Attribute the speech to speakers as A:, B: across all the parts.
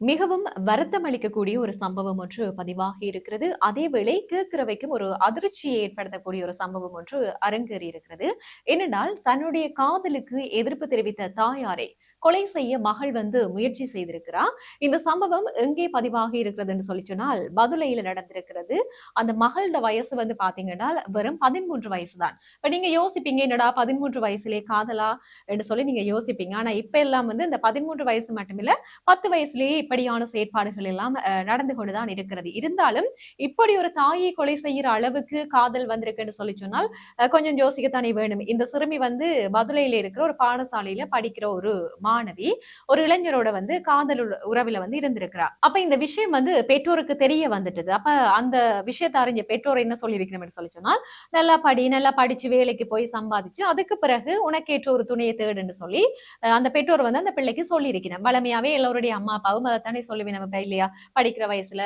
A: மிகவும் வருத்தம் அளிக்கக்கூடிய ஒரு சம்பவம் ஒன்று பதிவாகி இருக்கிறது. அதேவேளை கேட்கிறவைக்கும் ஒரு அதிர்ச்சியை ஏற்படுத்தக்கூடிய ஒரு சம்பவம் ஒன்று அரங்கேறி இருக்கிறது. ஏனென்றால் தன்னுடைய காதலுக்கு எதிர்ப்பு தெரிவித்த தாயாரை கொலை செய்ய மகள் முயற்சி செய்திருக்கிறார். இந்த சம்பவம் எங்கே பதிவாகி இருக்கிறது என்று சொல்லி சொன்னால் பதுளையில நடந்திருக்கிறது. அந்த மகளோட வயசு பாத்தீங்கன்னா வெறும் 13 வயசு தான். இப்ப நீங்க யோசிப்பீங்க என்னடா 13 வயசுலே காதலா என்று சொல்லி நீங்க யோசிப்பீங்க. ஆனா இப்ப எல்லாம் இந்த 13 வயசு மட்டுமில்ல 10 வயசுலேயே இப்படியான செயற்பாடுகள் எல்லாம் நடந்து கொண்டுதான் இருக்கிறது. இருந்தாலும் இப்படி ஒரு தாயை கொலை செய்கிற அளவுக்கு காதல் வந்திருக்குன்னு சொல்லி சொன்னால் கொஞ்சம் யோசிக்கத்தானே வேணும். இந்த சிறுமி மதுரையில இருக்கிற ஒரு பாடசாலையில படிக்கிற ஒரு மாணவி ஒரு இளைஞரோட காதல் உறவுல இருந்திருக்கிறார். அப்ப இந்த விஷயம் பெற்றோருக்கு தெரிய வந்துட்டது. அப்ப அந்த விஷயத்தை அறிஞ்ச பெற்றோர் என்ன சொல்லியிருக்கணும் சொல்லி சொன்னால், நல்லா படி, நல்லா படிச்சு வேலைக்கு போய் சம்பாதிச்சு அதுக்கு பிறகு உனக்கேற்ற ஒரு துணையை தேடுன்னு சொல்லி அந்த பெற்றோர் அந்த பிள்ளைக்கு சொல்லியிருக்கிறேன். வளமையாவே எல்லோருடைய அம்மா அப்பாவும் அதைத்தானே சொல்லுவேன் நம்ம இல்லையா? படிக்கிற வயசுல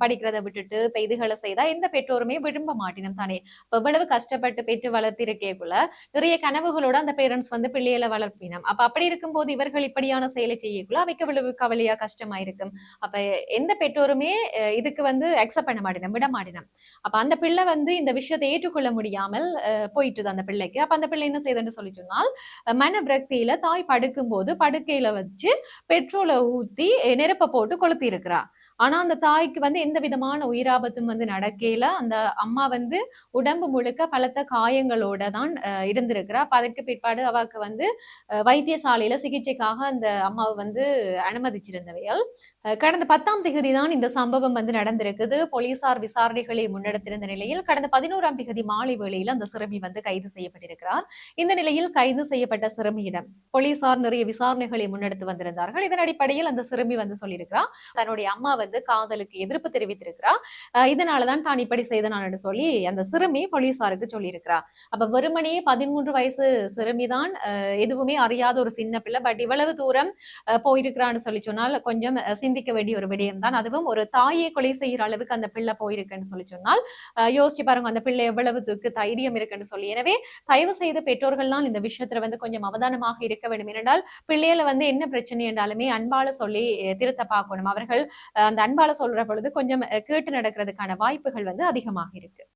A: படிக்கிறதை விட்டுட்டு இப்ப இதுகளை செய்தா எந்த பெற்றோருமே விரும்ப மாட்டினோம் தானே. எவ்வளவு கஷ்டப்பட்டு பெற்று வளர்த்திருக்கேக்குள்ள நிறைய கனவுகளோட அந்த பேரண்ட்ஸ் பிள்ளைகளை வளர்ப்பினம். அப்ப அப்படி இருக்கும்போது இவர்கள் இப்படியான செயலை செய்யக்குள்ள அவைக்கு எவ்வளவு கவலையா கஷ்டமா இருக்கும். அப்ப எந்த பெற்றோருமே இதுக்கு அக்செப்ட் பண்ண மாட்டினோம், விட மாட்டினோம். அப்ப அந்த பிள்ளை இந்த விஷயத்தை ஏற்றுக்கொள்ள முடியாமல் போயிட்டுது அந்த பிள்ளைக்கு. அப்ப அந்த பிள்ளை என்ன செய்யுதுன்னு சொல்லி சொன்னால் மன விரக்தியில தாய் படுக்கும் போது படுக்கையில வச்சு பெட்ரோலை ஊத்தி நெருப்ப போட்டு கொளுத்தி இருக்கிறா. ஆனா அந்த தாய்க்கு எந்த விதமான உயிராபத்தும் நடக்கையில அந்த அம்மா உடம்பு முழுக்க பலத்த காயங்களோட தான் இருந்திருக்கிறா. அப்ப அதற்கு பிற்பாடு அவாக்கு வைத்தியசாலையில சிகிச்சைக்காக அந்த அம்மாவை அனுமதிச்சிருந்தவையால் கடந்த 10ஆம் தேதி தான் இந்த சம்பவம் நடந்திருக்குது. போலீசார் விசாரணைகளை முன்னெடுத்திருந்த நிலையில் கடந்த 11ஆம் தேதி மாலை வேளையில் அந்த சிறுமி கைது செய்யப்பட்டிருக்கிறார். இந்த நிலையில் கைது செய்யப்பட்ட சிறுமியிடம் போலீசார் நிறைய விசாரணைகளை முன்னெடுத்து வந்திருந்தார்கள். இதன் அடிப்படையில் அந்த சிறுமி சொல்லியிருக்கிறார், தன்னுடைய அம்மா காதலுக்கு எதிர்ப்பு தெரிவித்திருக்கிறார். இதனாலதான் தான் இப்படி செய்தனான்னு சொல்லி அந்த சிறுமி போலீசாருக்கு சொல்லியிருக்கிறார். அப்ப வெறுமனே 13 வயசு சிறுமிதான், எதுவுமே அறியாத ஒரு சின்ன பிள்ளை. பட் இவ்வளவு தூரம் போயிருக்கிறான்னு சொல்லி சொன்னால் கொஞ்சம் சிந்திக்க வேண்டிய ஒரு விடயம் தான். அதுவும் ஒரு தாயை கொலை செய்கிற அளவுக்கு அந்த பிள்ளை போயிருக்குன்னு சொல்லி சொன்னால் யோசிச்சு பாருங்க அந்த பிள்ளை எவ்வளவுக்கு தைரியம் இருக்குன்னு சொல்லி. எனவே தயவு செய்து பெற்றோர்கள் தான் இந்த விஷயத்துல கொஞ்சம் அவதானமாக இருக்க வேண்டும். ஏனென்றால் பிள்ளைகளை என்ன பிரச்சனை என்றாலுமே அன்பால சொல்லி திருத்த பார்க்கணும். அவர்கள் அந்த அன்பால சொல்ற பொழுது கொஞ்சம் கேட்டு நடக்கிறதுக்கான வாய்ப்புகள் அதிகமாக இருக்கு.